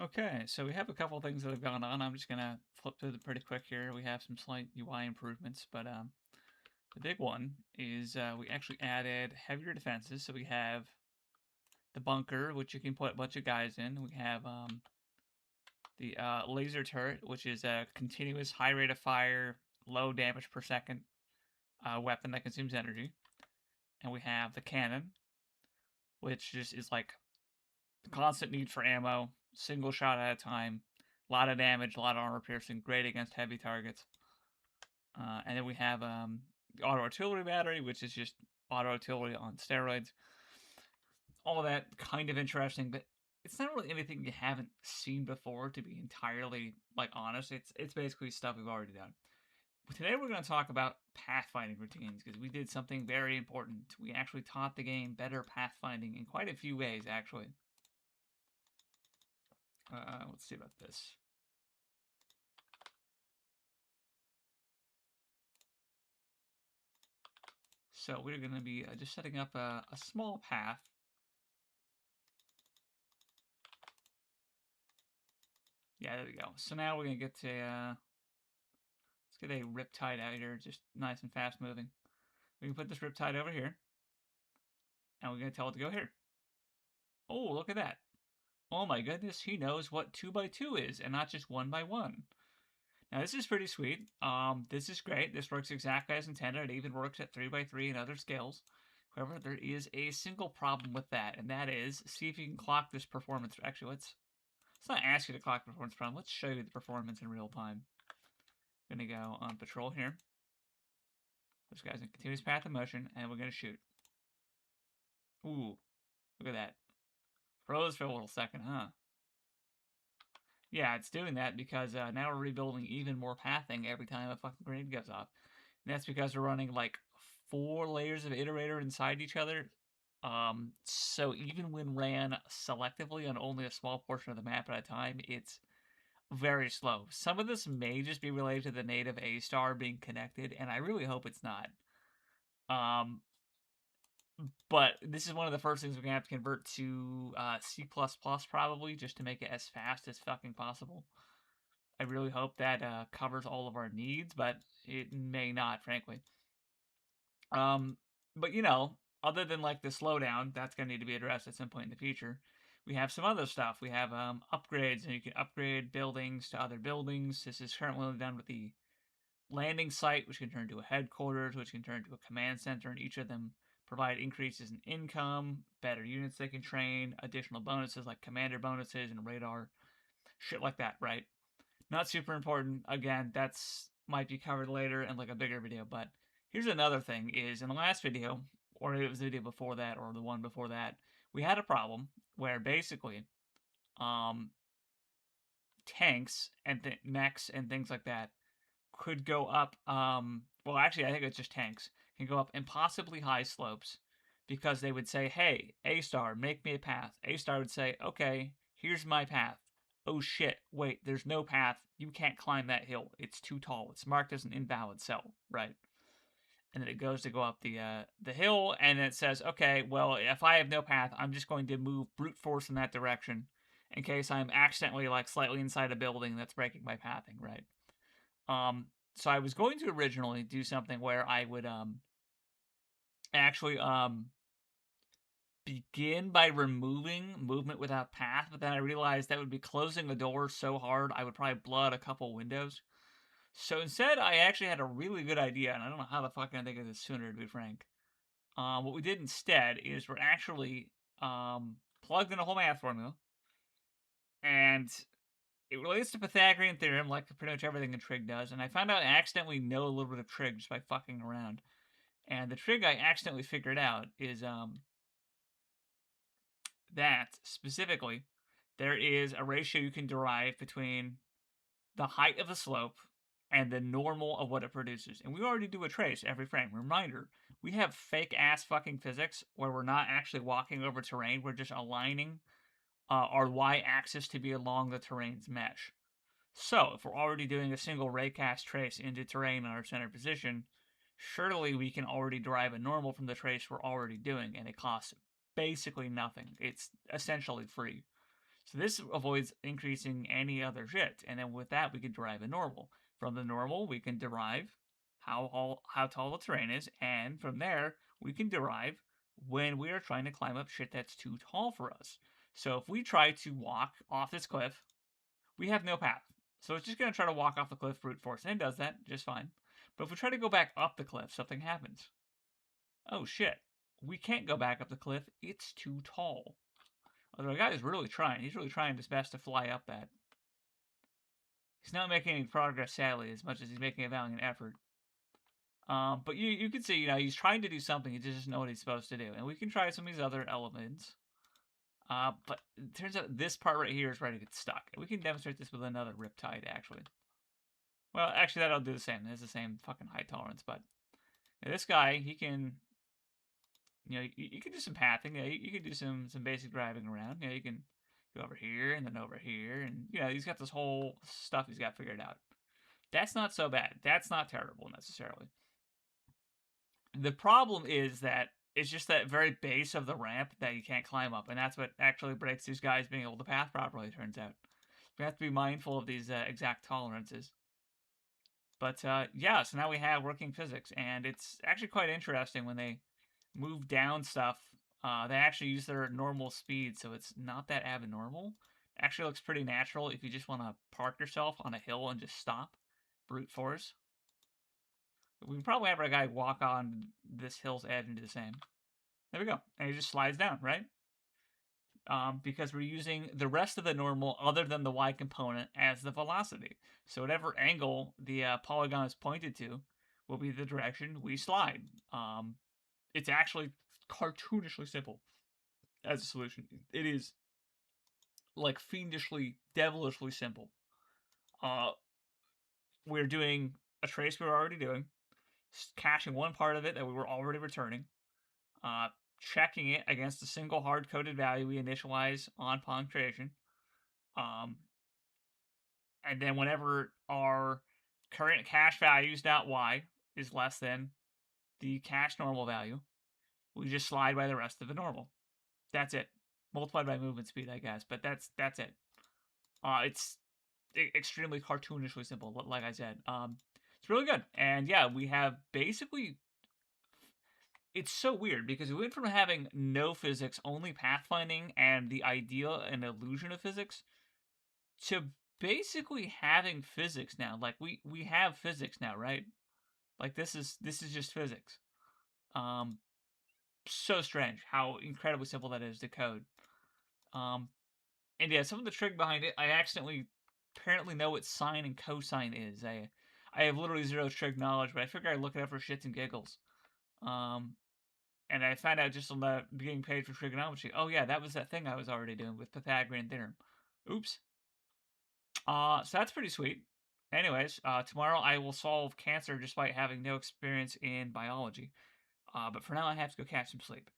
Okay, so we have a couple things that have gone on. I'm just gonna flip through them pretty quick here. We have some slight UI improvements, but the big one is we actually added heavier defenses. So we have the bunker, which you can put a bunch of guys in. We have the laser turret, which is a continuous high rate of fire, low damage per second weapon that consumes energy. And we have the cannon, which just is like constant need for ammo, single shot at a time, a lot of damage, a lot of armor piercing, great against heavy targets. And then we have the auto artillery battery, which is just auto artillery on steroids. All of that kind of interesting, but it's not really anything you haven't seen before. To be entirely honest, it's basically stuff we've already done. But today we're going to talk about pathfinding routines because we did something very important. We actually taught the game better pathfinding in quite a few ways, actually. Let's see about this. So we're going to be just setting up a small path. Yeah, there we go. So now we're going to get to, let's get a Riptide out here, just nice and fast moving. We can put this Riptide over here, and we're going to tell it to go here. Oh, look at that. Oh my goodness, he knows what 2x2 is, and not just 1x1. Now this is pretty sweet. This is great. This works exactly as intended. It even works at 3x3 and other scales. However, there is a single problem with that, and that is, see if you can clock this performance. Actually, let's not ask you to clock performance problem. Let's show you the performance in real time. I'm going to go on patrol here. This guy's in continuous path of motion, and we're going to shoot. Ooh, look at that. Froze for a little second, huh? Yeah, it's doing that because now we're rebuilding even more pathing every time a fucking grenade goes off. And that's because we're running like 4 layers of iterator inside each other. So even when ran selectively on only a small portion of the map at a time, it's very slow. Some of this may just be related to the native A-star being connected, and I really hope it's not. But this is one of the first things we're gonna have to convert to C++ probably, just to make it as fast as fucking possible. I really hope that covers all of our needs, but it may not, frankly. But other than like the slowdown, that's gonna need to be addressed at some point in the future. We have some other stuff. We have upgrades, and you can upgrade buildings to other buildings. This is currently done with the landing site, which can turn into a headquarters, which can turn into a command center, and each of them provide increases in income, better units they can train, additional bonuses like commander bonuses and radar, shit like that, right? Not super important. Again, that's might be covered later in like a bigger video, but here's another thing is in the last video, or it was the video before that, or the one before that, we had a problem where basically um tanks and mechs and things like that could go up well actually I think it's just tanks can go up impossibly high slopes because they would say, hey, A-star, make me a path. A-star would say, okay, here's my path. Oh shit, wait, there's no path. You can't climb that hill. It's too tall. It's marked as an invalid cell, right? And then it goes to go up the hill, and it says, okay, well, if I have no path, I'm just going to move brute force in that direction in case I'm accidentally like slightly inside a building that's breaking my pathing, right? So I was going to originally do something where I would actually begin by removing movement without path, but then I realized that would be closing the door so hard I would probably blood a couple windows. So instead, I actually had a really good idea, and I don't know how the fuck I didn't think of this sooner, to be frank. What we did instead is we're actually plugged in a whole math formula, and it relates to Pythagorean theorem, like pretty much everything in Trig does, and I found out I accidentally know a little bit of Trig just by fucking around. And the trig I accidentally figured out is that specifically there is a ratio you can derive between the height of the slope and the normal of what it produces. And we already do a trace every frame. Reminder, we have fake ass fucking physics where we're not actually walking over terrain, we're just aligning our y-axis to be along the terrain's mesh. So, if we're already doing a single raycast trace into terrain in our center position, surely we can already derive a normal from the trace we're already doing, and it costs basically nothing. It's essentially free. So this avoids increasing any other shit. And then with that, we can derive a normal. From the normal, we can derive how tall the terrain is. And from there, we can derive when we are trying to climb up shit that's too tall for us. So if we try to walk off this cliff, we have no path. So it's just going to try to walk off the cliff brute force. And it does that just fine. But if we try to go back up the cliff, something happens. Oh shit. We can't go back up the cliff. It's too tall. Although the guy is really trying. He's really trying his best to fly up that. He's not making any progress, sadly, as much as he's making a valiant effort. But you can see, he's trying to do something. He just doesn't know what he's supposed to do. And we can try some of these other elements. But it turns out this part right here is ready to get stuck. And we can demonstrate this with another Riptide, actually. Well, actually, that'll do the same. It's the same fucking high tolerance, but this guy, he can, you can do some pathing. You can do some basic driving around. You can go over here and then over here, and he's got this whole stuff he's got figured out. That's not so bad. That's not terrible necessarily. The problem is that it's just that very base of the ramp that you can't climb up, and that's what actually breaks these guys being able to path properly, it turns out. We have to be mindful of these exact tolerances. But yeah, so now we have working physics, and it's actually quite interesting when they move down stuff. They actually use their normal speed, so it's not that abnormal. Actually looks pretty natural if you just want to park yourself on a hill and just stop. Brute force. We can probably have our guy walk on this hill's edge and do the same. There we go. And he just slides down, right? Because we're using the rest of the normal other than the y component as the velocity. So whatever angle the polygon is pointed to will be the direction we slide. It's actually cartoonishly simple as a solution. It is like fiendishly, devilishly simple. We're doing a trace we were already doing, caching one part of it that we were already returning, checking it against a single hard-coded value we initialize on Pong creation, and then whenever our current cache values dot y is less than the cache normal value, we just slide by the rest of the normal. That's it. Multiplied by movement speed, I guess, but that's it. It's extremely cartoonishly simple, like I said. It's really good. And yeah, we have basically... It's so weird because we went from having no physics, only pathfinding, and the idea and illusion of physics, to basically having physics now. Like, we have physics now, right? Like, this is just physics. So strange how incredibly simple that is to code. And yeah, some of the trick behind it, I accidentally apparently know what sine and cosine is. I have literally zero trig knowledge, but I figure I'd look it up for shits and giggles. And I found out just on the beginning page for trigonometry. Oh yeah, that was that thing I was already doing with Pythagorean theorem. Oops. So that's pretty sweet. Anyways, tomorrow I will solve cancer despite having no experience in biology. But for now, I have to go catch some sleep.